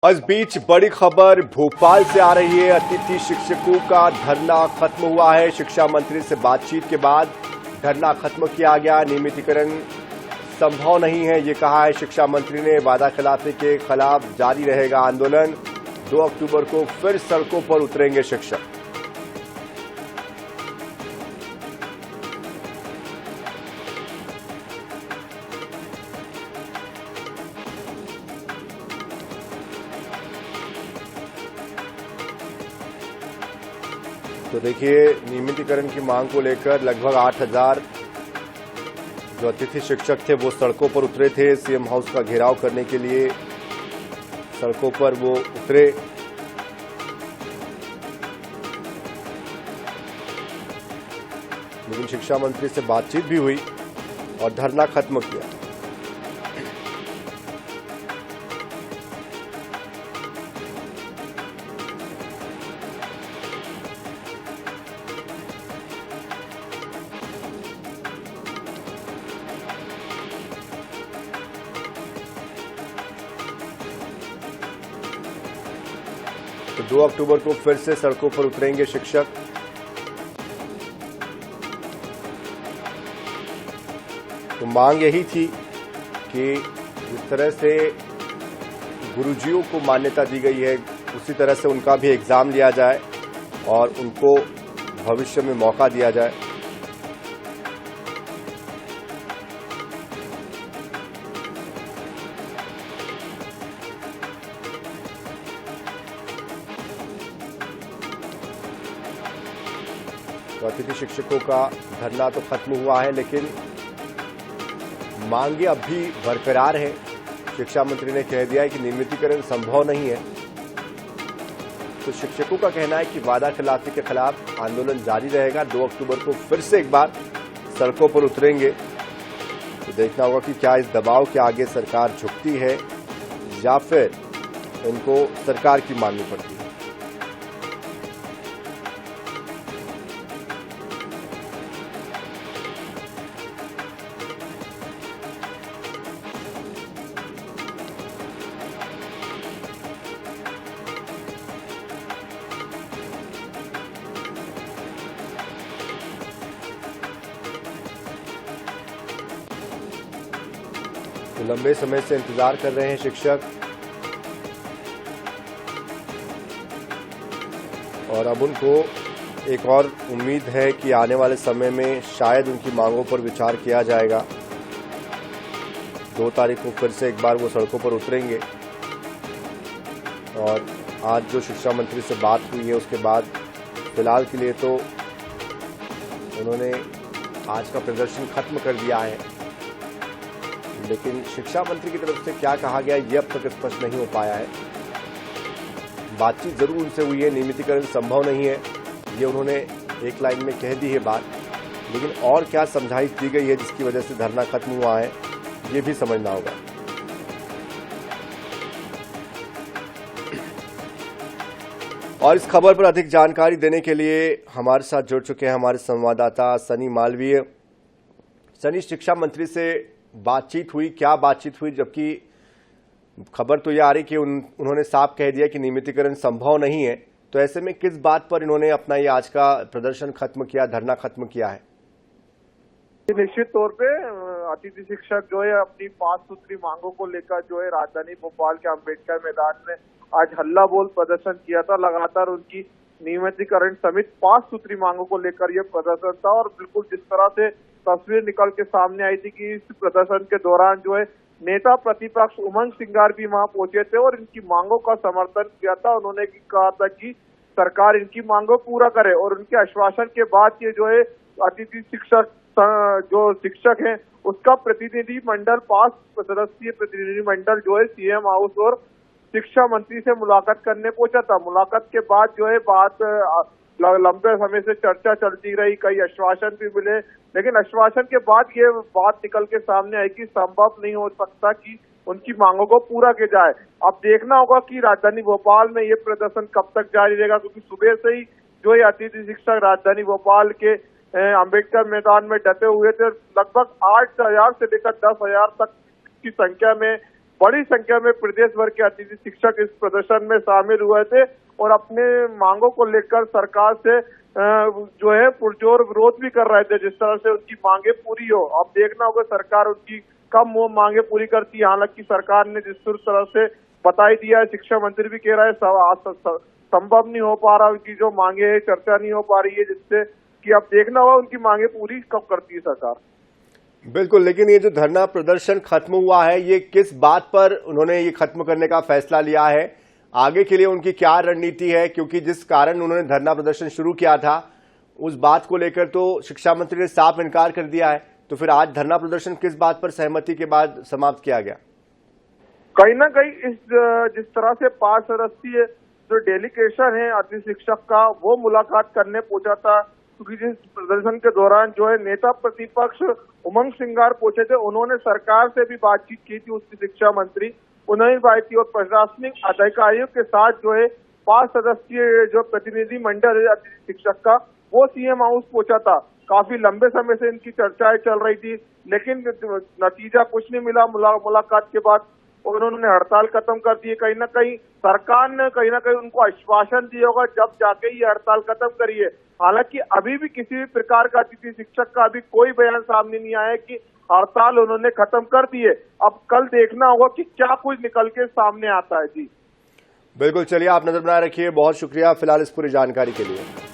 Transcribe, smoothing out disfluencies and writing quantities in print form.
इस बीच बड़ी खबर भोपाल से आ रही है। अतिथि शिक्षकों का धरना खत्म हुआ है। शिक्षा मंत्री से बातचीत के बाद धरना खत्म किया गया। नियमितीकरण संभव नहीं है, ये कहा है शिक्षा मंत्री ने। वादाखिलाफी के खिलाफ जारी रहेगा आंदोलन। 2 अक्टूबर को फिर सड़कों पर उतरेंगे शिक्षक। तो देखिए, नियमितीकरण की मांग को लेकर लगभग 8,000 जो अतिथि शिक्षक थे वो सड़कों पर उतरे थे। सीएम हाउस का घेराव करने के लिए सड़कों पर वो उतरे। लेकिन शिक्षा मंत्री से बातचीत भी हुई और धरना खत्म किया। तो 2 अक्टूबर को फिर से सड़कों पर उतरेंगे शिक्षक। तो मांग यही थी कि जिस तरह से गुरुजियों को मान्यता दी गई है उसी तरह से उनका भी एग्जाम लिया जाए और उनको भविष्य में मौका दिया जाए। तो अतिथि शिक्षकों का धरना तो खत्म हुआ है, लेकिन मांगे अब भी बरकरार है। शिक्षा मंत्री ने कह दिया है कि नियमितीकरण संभव नहीं है। तो शिक्षकों का कहना है कि वादाखिलाफी के खिलाफ आंदोलन जारी रहेगा। 2 अक्टूबर को फिर से एक बार सड़कों पर उतरेंगे। तो देखना होगा कि क्या इस दबाव के आगे सरकार झुकती है या फिर इनको सरकार की माननी पड़ती है। तो लंबे समय से इंतजार कर रहे हैं शिक्षक और अब उनको एक और उम्मीद है कि आने वाले समय में शायद उनकी मांगों पर विचार किया जाएगा। 2 तारीख को फिर से एक बार वो सड़कों पर उतरेंगे और आज जो शिक्षा मंत्री से बात हुई है उसके बाद फिलहाल के लिए तो उन्होंने आज का प्रदर्शन खत्म कर दिया है। लेकिन शिक्षा मंत्री की तरफ से क्या कहा गया ये अब तक स्पष्ट नहीं हो पाया है। बातचीत जरूर उनसे हुई है, नियमितीकरण संभव नहीं है ये उन्होंने एक लाइन में कह दी है बात, लेकिन और क्या समझाइश दी गई है जिसकी वजह से धरना खत्म हुआ है ये भी समझना होगा। और इस खबर पर अधिक जानकारी देने के लिए हमारे साथ जुड़ चुके हैं हमारे संवाददाता सनी मालवीय। सनी, शिक्षा मंत्री से बातचीत हुई, क्या बातचीत हुई? जबकि खबर तो यह आ रही कि उन्होंने साफ कह दिया कि नियमितीकरण संभव नहीं है। तो ऐसे में किस बात पर इन्होंने अपना ये आज का प्रदर्शन खत्म किया, धरना खत्म किया है? निश्चित तौर पे अतिथि शिक्षक जो है अपनी 5 सूत्री मांगों को लेकर जो है राजधानी भोपाल के अंबेडकर मैदान में आज हल्ला बोल प्रदर्शन किया था। लगातार उनकी नियमितीकरण समेत 5 सूत्री मांगों को लेकर यह प्रदर्शन था और बिल्कुल जिस तरह से तस्वीर निकल के सामने आई थी कि इस प्रदर्शन के दौरान जो है नेता प्रतिपक्ष उमंग सिंगार भी वहां पहुंचे थे और इनकी मांगों का समर्थन किया था। उन्होंने कहा था कि सरकार इनकी मांगों पूरा करे और उनके आश्वासन के बाद ये जो है अतिथि शिक्षक जो शिक्षक हैं उसका प्रतिनिधि मंडल 5 सदस्यीय प्रतिनिधि मंडल जो है सीएम हाउस और शिक्षा मंत्री से मुलाकात करने पहुंचा था। मुलाकात के बाद जो है बात लंबे समय से चर्चा चलती रही, कई आश्वासन भी मिले, लेकिन आश्वासन के बाद ये बात निकल के सामने आई कि संभव नहीं हो सकता कि उनकी मांगों को पूरा किया जाए। अब देखना होगा कि राजधानी भोपाल में ये प्रदर्शन कब तक जारी रहेगा, क्योंकि सुबह से ही जो है अतिथि शिक्षक राजधानी भोपाल के अंबेडकर मैदान में डटे हुए थे। लगभग 8,000 से लेकर 10,000 तक की संख्या में बड़ी संख्या में प्रदेश भर के अतिथि शिक्षक इस प्रदर्शन में शामिल हुए थे और अपने मांगों को लेकर सरकार से जो है पुरजोर विरोध भी कर रहे थे, जिस तरह से उनकी मांगे पूरी हो। अब देखना होगा सरकार उनकी कब वो मांगे पूरी करती है। हालांकि सरकार ने जिस तरह से बता ही दिया है, शिक्षा मंत्री भी कह रहा है संभव नहीं हो पा रहा, उनकी जो मांगे है चर्चा नहीं हो पा रही है, जिससे कि अब देखना होगा उनकी मांगे पूरी कब करती है सरकार। बिल्कुल, लेकिन ये जो धरना प्रदर्शन खत्म हुआ है, ये किस बात पर उन्होंने ये खत्म करने का फैसला लिया है? आगे के लिए उनकी क्या रणनीति है? क्योंकि जिस कारण उन्होंने धरना प्रदर्शन शुरू किया था उस बात को लेकर तो शिक्षा मंत्री ने साफ इनकार कर दिया है, तो फिर आज धरना प्रदर्शन किस बात पर सहमति के बाद समाप्त किया गया? कहीं ना कहीं जिस तरह से 5 सदस्यीय जो डेलीगेशन है अतिथि शिक्षक का, वो मुलाकात करने पहुंचा था, क्योंकि जिस प्रदर्शन के दौरान जो है नेता प्रतिपक्ष उमंग सिंगार पहुंचे थे, उन्होंने सरकार से भी बातचीत की थी, उच्च शिक्षा मंत्री उन्हें भी थी, और प्रशासनिक अधिकारियों के साथ जो है 5 सदस्यीय जो प्रतिनिधि मंडल है अतिथि शिक्षक का, वो सीएम हाउस पहुंचा था। काफी लंबे समय से इनकी चर्चाएं चल रही थी, लेकिन नतीजा कुछ नहीं मिला। मुलाकात के बाद उन्होंने हड़ताल खत्म कर दी। कहीं ना कहीं सरकार ने कहीं ना कहीं उनको आश्वासन दिया होगा जब जाके ये हड़ताल खत्म करिए। हालांकि अभी भी किसी भी प्रकार का अतिथि शिक्षक का अभी कोई बयान सामने नहीं आया कि हड़ताल उन्होंने खत्म कर दी है। अब कल देखना होगा कि क्या कुछ निकल के सामने आता है। जी बिल्कुल, चलिए आप नजर बनाए रखिए। बहुत शुक्रिया फिलहाल इस पूरी जानकारी के लिए।